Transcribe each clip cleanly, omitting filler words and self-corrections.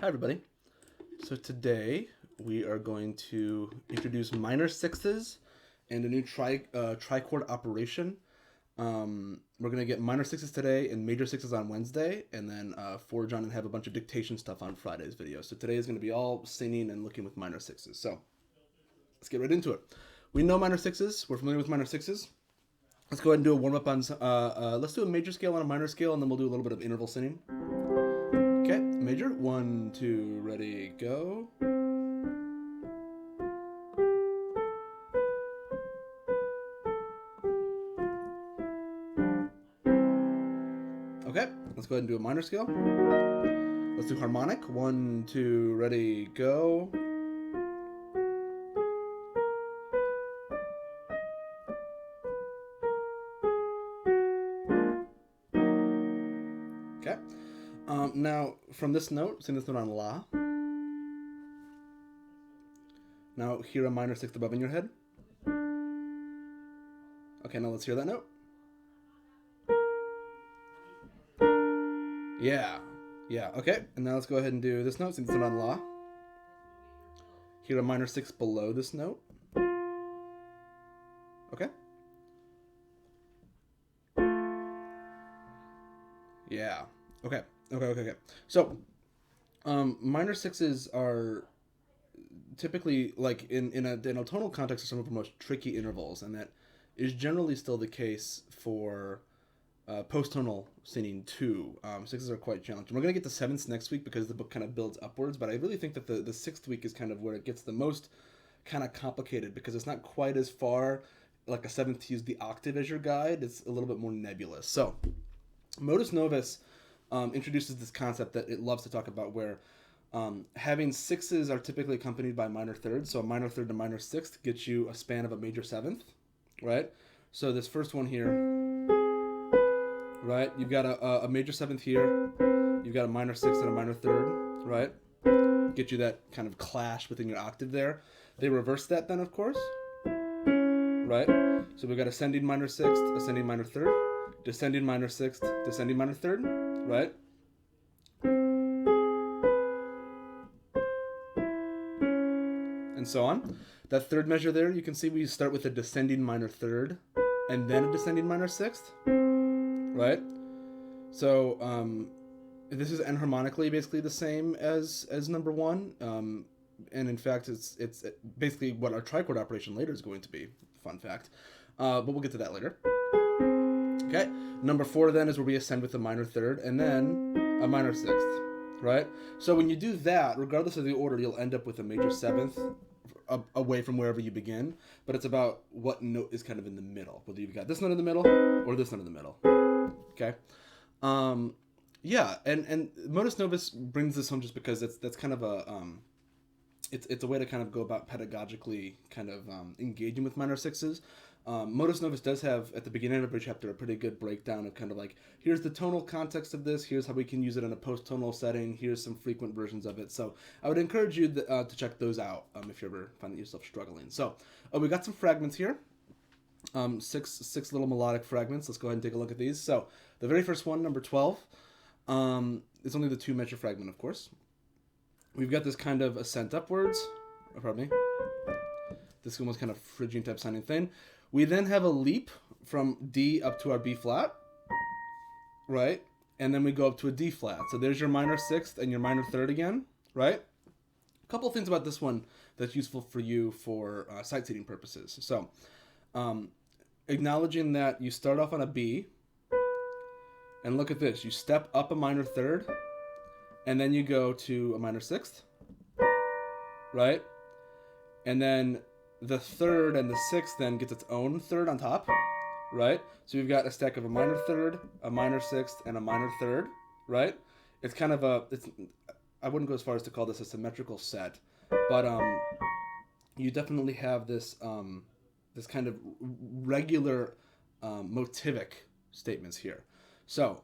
Hi everybody. So today we are going to introduce minor sixths and a new trichord operation. We're going to get minor sixths today and major sixths on Wednesday, and then forge on and have a bunch of dictation stuff on Friday's video. So today is going to be all singing and looking with minor sixths. So let's get right into it. We know minor sixths. We're familiar with minor sixths. Let's go ahead and do a warm-up on, let's do a major scale and a minor scale, and then we'll do a little bit of interval singing. Okay, major. 1, 2, ready, go. Okay, let's go ahead and do a minor scale. Let's do harmonic. 1, 2, ready, go. Okay. Now, from this note, sing this note on La. Now, hear a minor sixth above in your head. Okay, now let's hear that note. Yeah. Okay, and now let's go ahead and do this note, sing this note on La. Hear a minor sixth below this note. Okay. Yeah. Okay. So, minor sixes are typically, like, in a tonal context, are some of the most tricky intervals, and that is generally still the case for post-tonal singing too. Sixes are quite challenging. We're going to get to sevenths next week because the book kind of builds upwards, but I really think that the sixth week is kind of where it gets the most kind of complicated because it's not quite as far like a seventh to use the octave as your guide. It's a little bit more nebulous. So, Modus Novus introduces this concept that it loves to talk about where having sixes are typically accompanied by minor thirds. So a minor third to minor sixth gets you a span of a major seventh, right? So this first one here, right? You've got a major seventh here. You've got a minor sixth and a minor third, right? Get you that kind of clash within your octave there. They reverse that then, of course, right? So we've got ascending minor sixth, ascending minor third, descending minor sixth, descending minor third, right? And so on. That third measure there, you can see we start with a descending minor third and then a descending minor sixth, right? So this is enharmonically basically the same as number one, and in fact it's basically what our trichord operation later is going to be. Fun fact, but we'll get to that later. Okay, number 4 then is where we ascend with a minor third and then a minor sixth, right? So when you do that, regardless of the order, you'll end up with a major seventh away from wherever you begin, but it's about what note is kind of in the middle, whether you've got this note in the middle or this note in the middle, okay? Yeah, and Modus Novus brings this home just because that's kind of a, it's a way to kind of go about pedagogically kind of engaging with minor sixes. Modus Novus does have, at the beginning of every chapter, a pretty good breakdown of kind of like, here's the tonal context of this, here's how we can use it in a post-tonal setting, here's some frequent versions of it. So I would encourage you to check those out if you ever find yourself struggling. So we got some fragments here, six little melodic fragments. Let's go ahead and take a look at these. So the very first one, number 12, is only the 2-measure fragment, of course. We've got this kind of ascent upwards, this almost kind of Phrygian type sounding thing. We then have a leap from D up to our B flat, right? And then we go up to a D flat. So there's your minor sixth and your minor third again, right? A couple of things about this one that's useful for you for sight-seeing purposes. So acknowledging that you start off on a B, and look at this. You step up a minor third, and then you go to a minor sixth, right? And then the third and the sixth then gets its own third on top, right? So you've got a stack of a minor third, a minor sixth, and a minor third, right? It's kind of I wouldn't go as far as to call this a symmetrical set, but you definitely have this this kind of regular motivic statements here. So,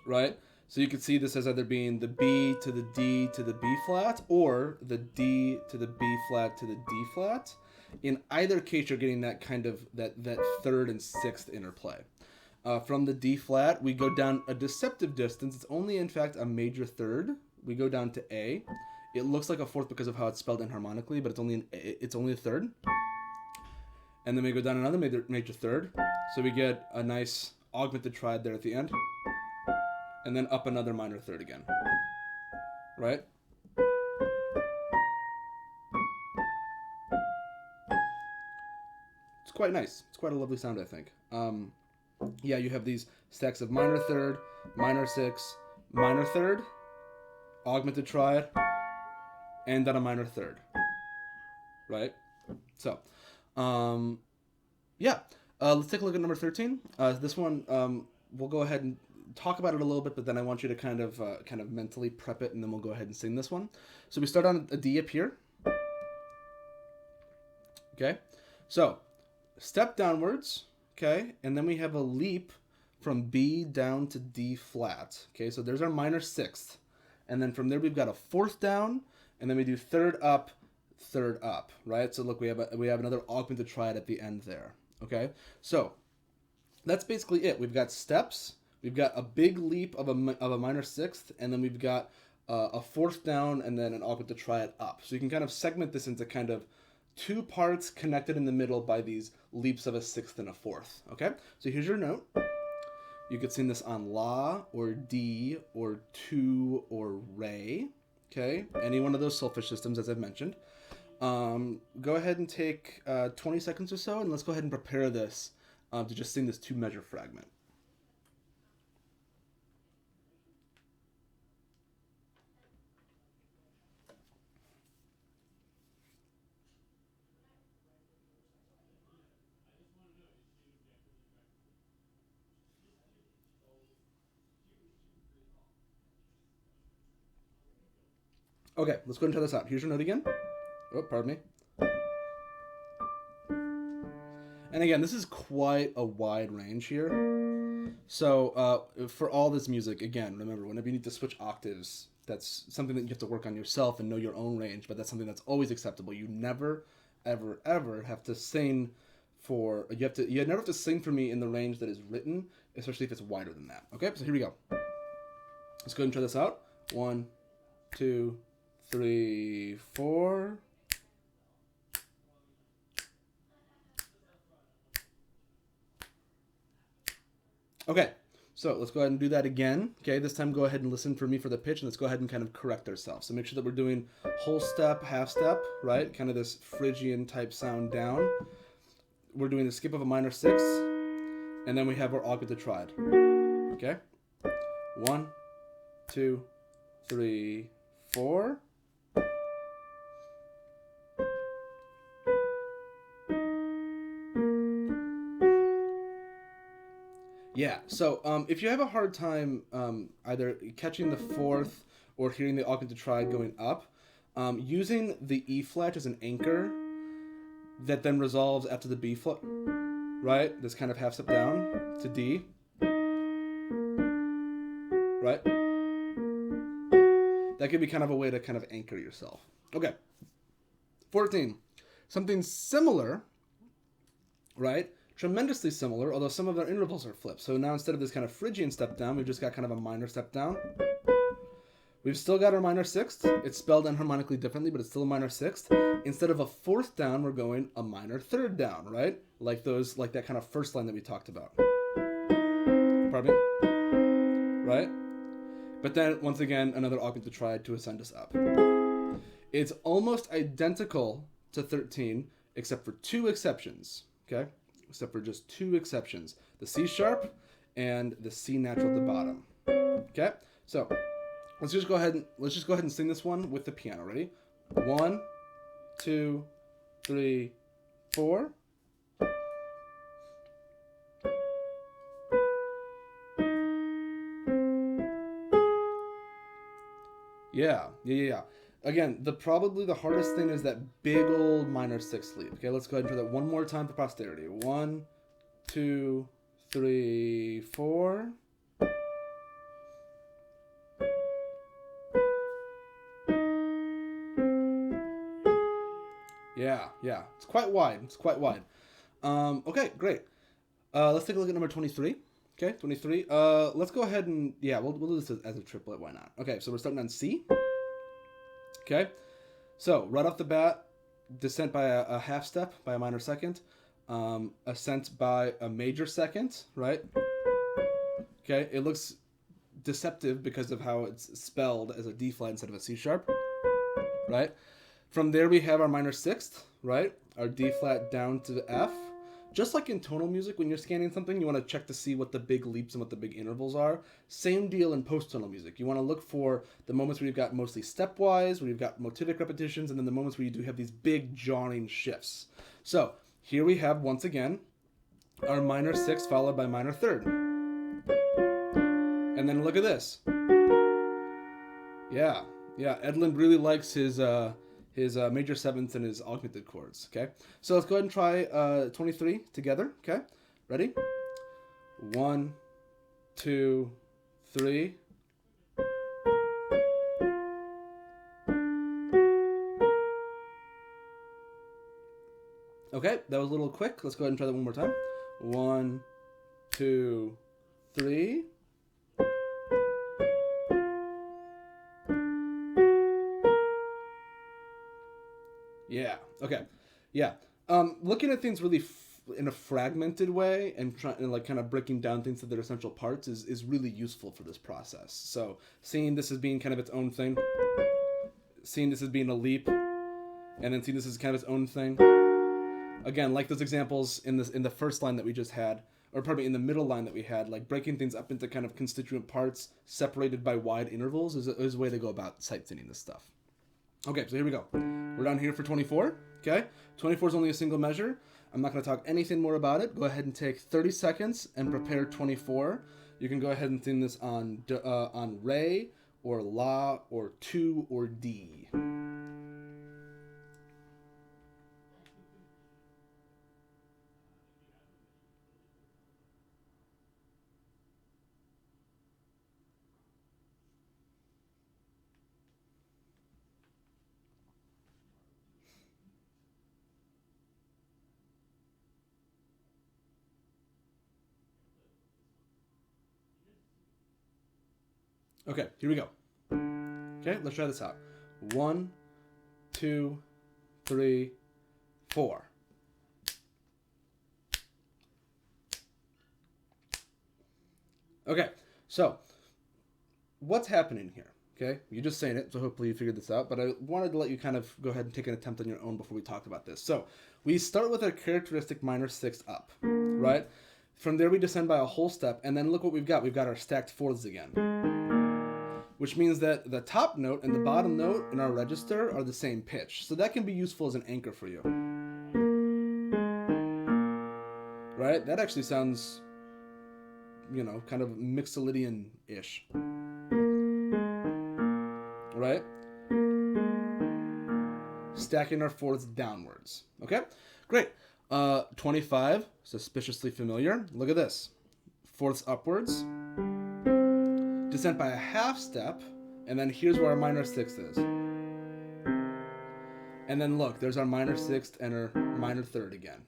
right? So you can see this as either being the B to the D to the B flat or the D to the B flat to the D flat. In either case, you're getting that kind of that third and sixth interplay. From the D flat, we go down a deceptive distance. It's only, in fact, a major third. We go down to A. It looks like a fourth because of how it's spelled inharmonically, but it's only a third. And then we go down another major third. So we get a nice augmented triad there at the end. And then up another minor third again. Right? It's quite nice. It's quite a lovely sound, I think. Yeah, you have these stacks of minor third, minor six, minor third, augmented triad, and then a minor third. Right? So, yeah. Let's take a look at number 13. This one, we'll go ahead and talk about it a little bit, but then I want you to kind of mentally prep it, and then we'll go ahead and sing this one. So we start on a D up here. Okay? So, step downwards, okay? And then we have a leap from B down to D flat. Okay, so there's our minor sixth. And then from there we've got a fourth down, and then we do third up, right? So look, we have another augmented triad at the end there. Okay? So that's basically it. We've got steps, we've got a big leap of a minor sixth, and then we've got a fourth down and then an augmented triad up. So you can kind of segment this into kind of two parts connected in the middle by these leaps of a sixth and a fourth. Okay? So here's your note. You could sing this on La or D or Tu or Re. Okay? Any one of those solfege systems, as I've mentioned. Go ahead and take 20 seconds or so, and let's go ahead and prepare this to just sing this 2-measure fragment. Okay, let's go ahead and try this out. Here's your note again. Oh, pardon me. And again, this is quite a wide range here. So for all this music, again, remember, whenever you need to switch octaves, that's something that you have to work on yourself and know your own range, but that's something that's always acceptable. You never, ever, ever have to sing for, you never have to sing for me in the range that is written, especially if it's wider than that. Okay, so here we go. Let's go ahead and try this out. 1, 2, 3, 4. Okay, so let's go ahead and do that again. Okay, this time go ahead and listen for me for the pitch, and let's go ahead and kind of correct ourselves. So make sure that we're doing whole step, half step, right? Kind of this Phrygian type sound down. We're doing the skip of a minor six, and then we have our augmented triad. Okay? 1, 2, 3, 4. Yeah, so if you have a hard time either catching the fourth or hearing the augmented triad going up, using the E flat as an anchor that then resolves after the B flat, right? This kind of half step down to D, right? That could be kind of a way to kind of anchor yourself. Okay, 14. Something similar, right? Tremendously similar, although some of our intervals are flipped. So now instead of this kind of Phrygian step down, we've just got kind of a minor step down. We've still got our minor sixth. It's spelled enharmonically differently, but it's still a minor sixth. Instead of a fourth down, we're going a minor third down, right? Like that kind of first line that we talked about. Pardon me? Right? But then, once again, another augmented triad to ascend us up. It's almost identical to 13, except for 2 exceptions, okay? Except for just 2 exceptions. The C sharp and the C natural at the bottom. Okay? So, let's just go ahead and sing this one with the piano. Ready? 1, 2, 3, 4. Yeah. Again, probably the hardest thing is that big old minor sixth leap. Okay, let's go ahead and try that one more time for posterity. 1, 2, 3, 4. Yeah. It's quite wide. Okay, great. Let's take a look at number 23. Okay, 23. Let's go ahead and, yeah, we'll do this as a triplet. Why not? Okay, so we're starting on C. Okay, so right off the bat, descent by a half step, by a minor second. Ascent by a major second, right? Okay, it looks deceptive because of how it's spelled as a D flat instead of a C sharp, right? From there we have our minor sixth, right? Our D flat down to the F. Just like in tonal music, when you're scanning something, you want to check to see what the big leaps and what the big intervals are. Same deal in post-tonal music. You want to look for the moments where you've got mostly stepwise, where you've got motivic repetitions, and then the moments where you do have these big jarring shifts. So here we have, once again, our minor sixth followed by minor third. And then look at this. Yeah, Edlund really likes his major sevenths and his augmented chords, okay? So let's go ahead and try 23 together, okay? Ready? 1, 2, 3. Okay, that was a little quick. Let's go ahead and try that one more time. 1, 2, 3. Yeah. Okay. Yeah. Looking at things really in a fragmented way and trying and like kind of breaking down things to their essential parts is really useful for this process. So seeing this as being kind of its own thing, seeing this as being a leap, and then seeing this as kind of its own thing. Again, like those examples in the first line that we just had, or pardon me, in the middle line that we had, like breaking things up into kind of constituent parts separated by wide intervals is a way to go about sight-seeing this stuff. Okay, so here we go. We're down here for 24, okay? 24 is only a single measure. I'm not going to talk anything more about it. Go ahead and take 30 seconds and prepare 24. You can go ahead and sing this on Re, or La, or Tu, or D. Okay, here we go. Okay, let's try this out. 1, 2, 3, 4. Okay, so what's happening here? Okay, you're just saying it, so hopefully you figured this out, but I wanted to let you kind of go ahead and take an attempt on your own before we talked about this. So we start with our characteristic minor sixth up, right? From there we descend by a whole step, and then look what we've got. We've got our stacked fourths again, which means that the top note and the bottom note in our register are the same pitch. So that can be useful as an anchor for you. Right? That actually sounds, kind of Mixolydian-ish. Right? Stacking our fourths downwards. Okay? Great. 25, suspiciously familiar. Look at this. Fourths upwards. Descent by a half step, and then here's where our minor sixth is. And then look, there's our minor sixth and our minor third again.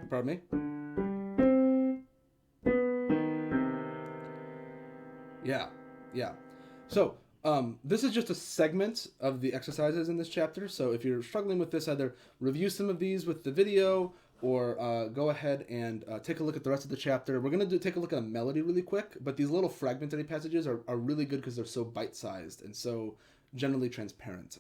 Pardon me? Yeah. So, this is just a segment of the exercises in this chapter, so if you're struggling with this, either review some of these with the video, or go ahead and take a look at the rest of the chapter. We're going to take a look at a melody really quick, but these little fragmentary passages are really good because they're so bite-sized and so generally transparent.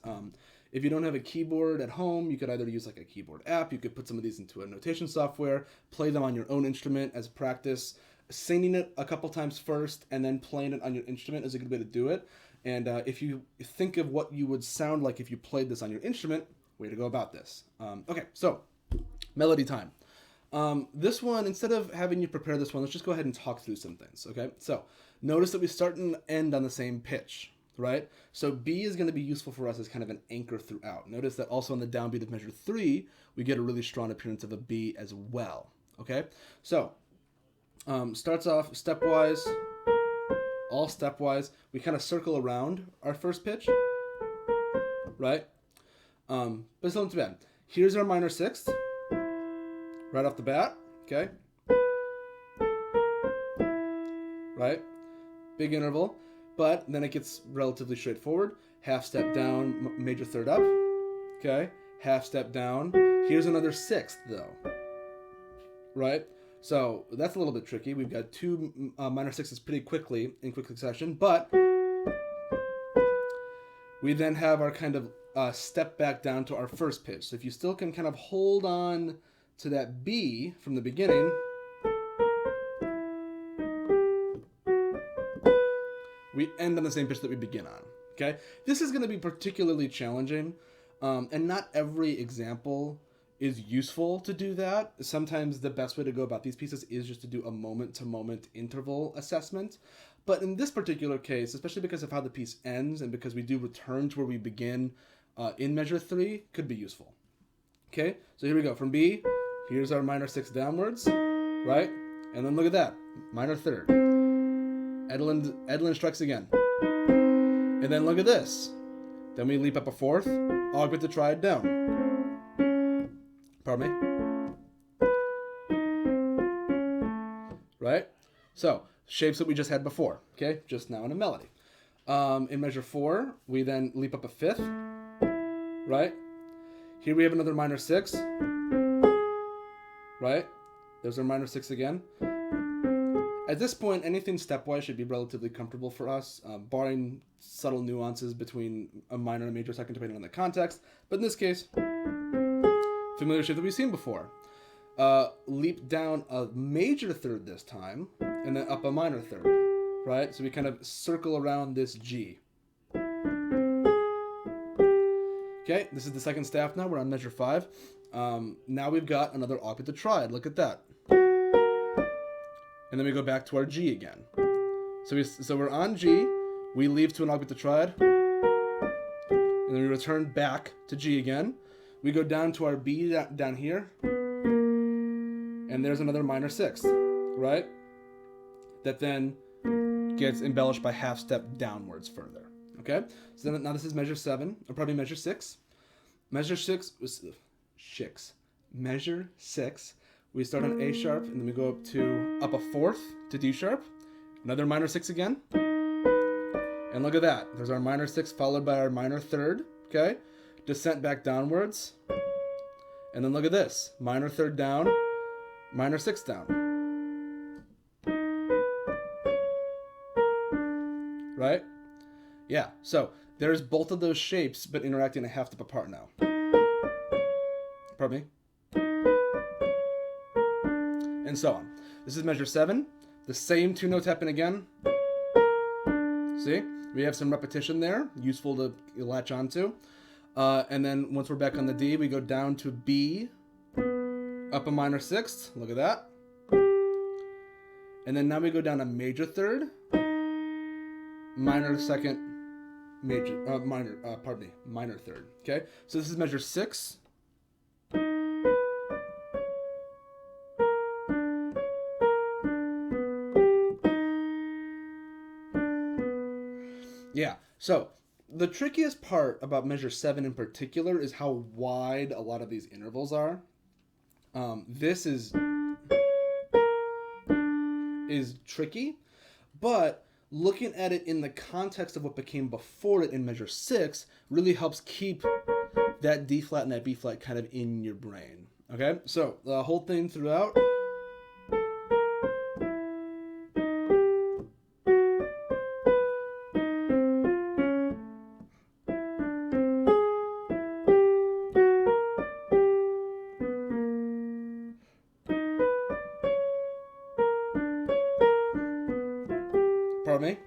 If you don't have a keyboard at home, you could either use like a keyboard app, you could put some of these into a notation software, play them on your own instrument as practice. Singing it a couple times first and then playing it on your instrument is a good way to do it. And if you think of what you would sound like if you played this on your instrument, way to go about this. Okay, so melody time. This one, instead of having you prepare this one, let's just go ahead and talk through some things, okay? So notice that we start and end on the same pitch, right? So B is going to be useful for us as kind of an anchor throughout. Notice that also on the downbeat of measure 3, we get a really strong appearance of a B as well, okay? So starts off stepwise, all stepwise. We kind of circle around our first pitch, right? But it's not too bad. Here's our minor sixth, right off the bat, okay? right? Big interval, but then it gets relatively straightforward. Half step down, major third up, okay? Half step down. Here's another sixth though, right? So that's a little bit tricky. We've got two minor sixes pretty quickly in quick succession, but we then have our kind of step back down to our first pitch. So if you still can kind of hold on to that B from the beginning, we end on the same pitch that we begin on, okay? This is going to be particularly challenging, and not every example is useful to do that. Sometimes the best way to go about these pieces is just to do a moment-to-moment interval assessment. But in this particular case, especially because of how the piece ends and because we do return to where we begin in measure 3, could be useful. Okay, so here we go. From B, here's our minor 6 downwards, right? And then look at that, minor third. Edlin strikes again. And then look at this. Then we leap up a fourth, augment the triad down. Pardon me? Right? So, shapes that we just had before, okay? Just now in a melody. In measure 4, we then leap up a fifth, right? Here we have another minor 6, right? There's our minor 6 again. At this point, anything stepwise should be relatively comfortable for us, barring subtle nuances between a minor and a major second depending on the context. But in this case, familiar shape that we've seen before. Leap down a major third this time, and then up a minor third, right? So we kind of circle around this G. Okay, this is the second staff now. We're on measure 5. Now we've got another octave triad. Look at that. And then we go back to our G again. So we're on G. We leave to an octave triad. And then we return back to G again. We go down to our B down here. And there's another minor 6th, right? That then gets embellished by half step downwards further. Okay? So then, now this is measure 7, or probably measure 6. Measure 6 was measure 6. We start on A sharp, and then we go up a fourth to D sharp. Another minor 6 again. And look at that. There's our minor 6 followed by our minor third. Okay? Descent back downwards. And then look at this. Minor third down, minor 6 down. Right? Yeah, so there's both of those shapes, but interacting a half step apart now. Pardon me? And so on. This is measure 7. The same 2 notes happen again. See? We have some repetition there, useful to latch onto. And then once we're back on the D, we go down to B, up a minor 6th. Look at that. And then now we go down a major third, minor second, minor third. Okay? So this is measure 6. Yeah, so the trickiest part about measure 7 in particular is how wide a lot of these intervals are. This is tricky, but looking at it in the context of what became before it in measure 6 really helps keep that D flat and that B flat kind of in your brain. Okay, so the whole thing throughout. Pardon me?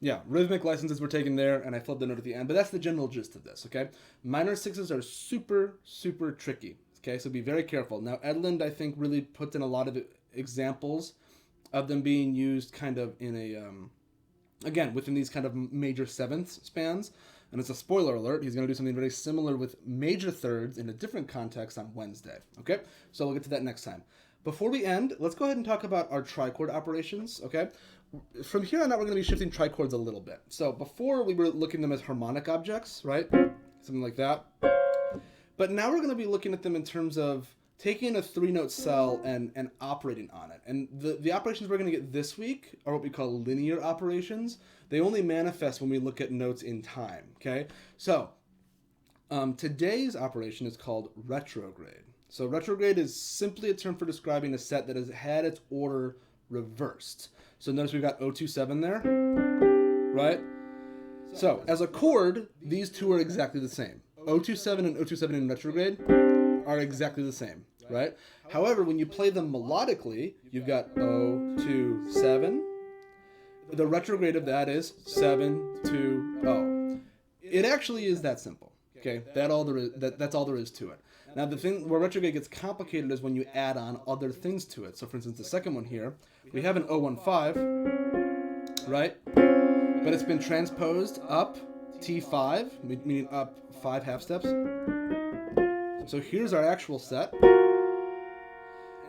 Yeah, rhythmic licenses were taken there, and I flipped the note at the end, but that's the general gist of this, okay? Minor 6s are super, super tricky, okay? So be very careful. Now, Edlund, I think, really puts in a lot of examples of them being used kind of in a, again, within these kind of major 7th spans, and it's a spoiler alert, he's going to do something very similar with major thirds in a different context on Wednesday, okay? So we'll get to that next time. Before we end, let's go ahead and talk about our trichord operations, okay? From here on out, we're going to be shifting trichords a little bit. So before, we were looking at them as harmonic objects, right? Something like that. But now we're going to be looking at them in terms of taking a 3-note cell and operating on it. And the operations we're going to get this week are what we call linear operations. They only manifest when we look at notes in time, okay? So today's operation is called retrograde. So retrograde is simply a term for describing a set that has had its order reversed. So notice we've got 027 there, right? So as a chord, these two are exactly the same. 027 and 027 in retrograde are exactly the same, right? However, when you play them melodically, you've got 027. The retrograde of that is 720. It actually is that simple. Okay, that's all there is to it. Now the thing where retrograde gets complicated is when you add on other things to it. So for instance, the second one here, we have an 015, right? But it's been transposed up T5, meaning up 5 half steps. So here's our actual set.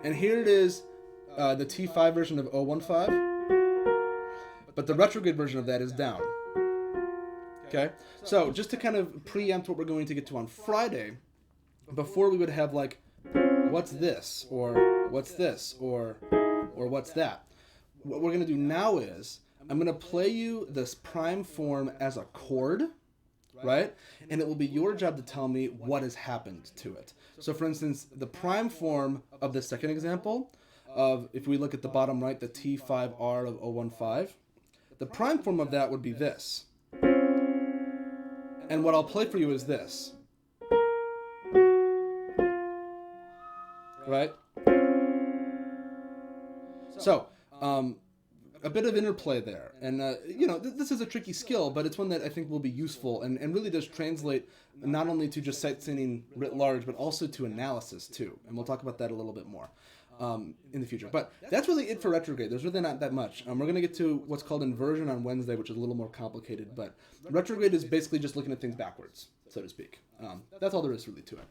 And here it is, the T5 version of 015. But the retrograde version of that is down. Okay? So just to kind of preempt what we're going to get to on Friday, before we would have like, what's this? Or what's this? Or what's that? What we're going to do now is, I'm going to play you this prime form as a chord, right? And it will be your job to tell me what has happened to it. So for instance, the prime form of the second example, if we look at the bottom right, the T5R of 015, the prime form of that would be this. And what I'll play for you is this. Right? So, a bit of interplay there. And, this is a tricky skill, but it's one that I think will be useful and really does translate not only to just sight singing writ large, but also to analysis, too. And we'll talk about that a little bit more in the future. But that's really it for retrograde. There's really not that much. We're going to get to what's called inversion on Wednesday, which is a little more complicated. But retrograde is basically just looking at things backwards, so to speak. That's all there is really to it.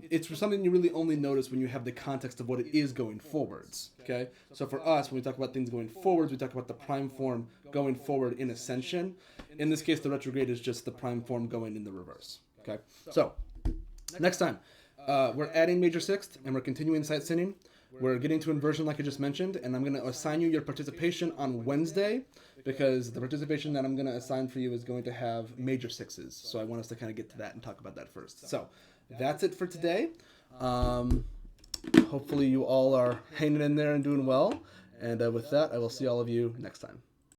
It's for something you really only notice when you have the context of what it is going forwards, okay? So for us, when we talk about things going forwards, we talk about the prime form going forward in ascension. In this case, the retrograde is just the prime form going in the reverse, okay? So, next time, we're adding major sixth, and we're continuing sight singing. We're getting to inversion like I just mentioned, and I'm going to assign you your participation on Wednesday, because the participation that I'm going to assign for you is going to have major sixes. So I want us to kind of get to that and talk about that first. So that's it for today. Hopefully you all are hanging in there and doing well. And with that, I will see all of you next time.